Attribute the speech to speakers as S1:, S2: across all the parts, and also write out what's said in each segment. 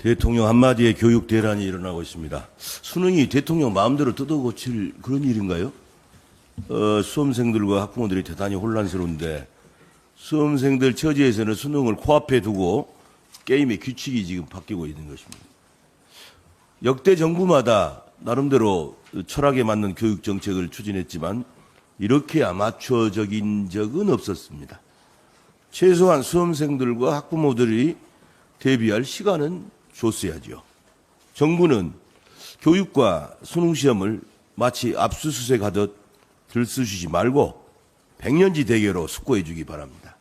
S1: 대통령 한마디에 교육 대란이 일어나고 있습니다. 수능이 대통령 마음대로 뜯어고칠 그런 일인가요? 수험생들과 학부모들이 대단히 혼란스러운데 수험생들 처지에서는 수능을 코앞에 두고 게임의 규칙이 지금 바뀌고 있는 것입니다. 역대 정부마다 나름대로 철학에 맞는 교육 정책을 추진했지만 이렇게 아마추어적인 적은 없었습니다. 최소한 수험생들과 학부모들이 대비할 시간은 줬어야죠. 정부는 교육과 수능시험을 마치 압수수색하듯 들쑤시지 말고 백년지 대계로 숙고해 주기 바랍니다.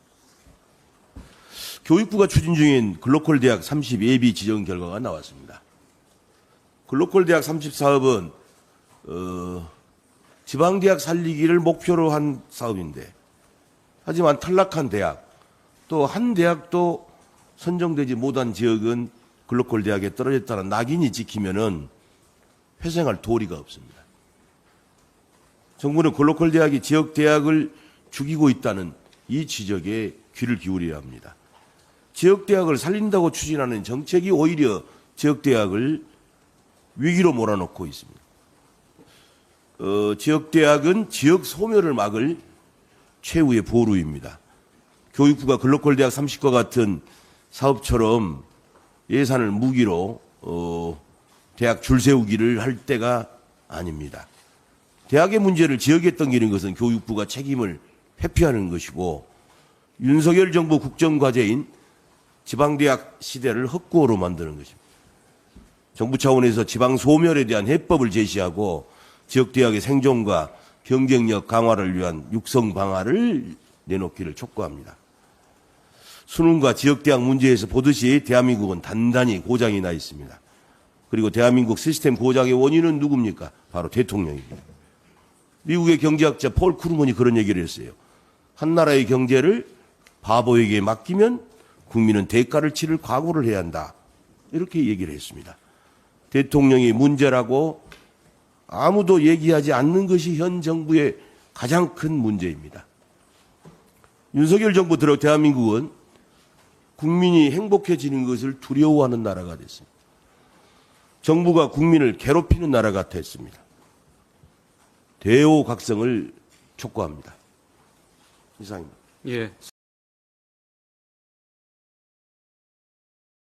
S1: 교육부가 추진 중인 글로컬 대학 30 예비 지정 결과가 나왔습니다. 글로컬 대학 30 사업은 지방대학 살리기를 목표로 한 사업인데 하지만 탈락한 대학 또 한 대학도 선정되지 못한 지역은 글로컬 대학에 떨어졌다는 낙인이 찍히면은 회생할 도리가 없습니다. 정부는 글로컬 대학이 지역 대학을 죽이고 있다는 이 지적에 귀를 기울여야 합니다. 지역 대학을 살린다고 추진하는 정책이 오히려 지역 대학을 위기로 몰아넣고 있습니다. 지역 대학은 지역 소멸을 막을 최후의 보루입니다. 교육부가 글로컬 대학 30과 같은 사업처럼 예산을 무기로 대학 줄 세우기를 할 때가 아닙니다. 대학의 문제를 지역에 떠기는 것은 교육부가 책임을 회피하는 것이고 윤석열 정부 국정과제인 지방대학 시대를 헛구호로 만드는 것입니다. 정부 차원에서 지방 소멸에 대한 해법을 제시하고 지역대학의 생존과 경쟁력 강화를 위한 육성 방안을 내놓기를 촉구합니다. 수능과 지역대학 문제에서 보듯이 대한민국은 단단히 고장이 나 있습니다. 그리고 대한민국 시스템 고장의 원인은 누굽니까? 바로 대통령입니다. 미국의 경제학자 폴 크루먼이 그런 얘기를 했어요. 한 나라의 경제를 바보에게 맡기면 국민은 대가를 치를 각오를 해야 한다. 이렇게 얘기를 했습니다. 대통령이 문제라고 아무도 얘기하지 않는 것이 현 정부의 가장 큰 문제입니다. 윤석열 정부 들어 대한민국은 국민이 행복해지는 것을 두려워하는 나라가 됐습니다. 정부가 국민을 괴롭히는 나라가 됐습니다. 대오각성을 촉구합니다. 이상입니다.
S2: 예,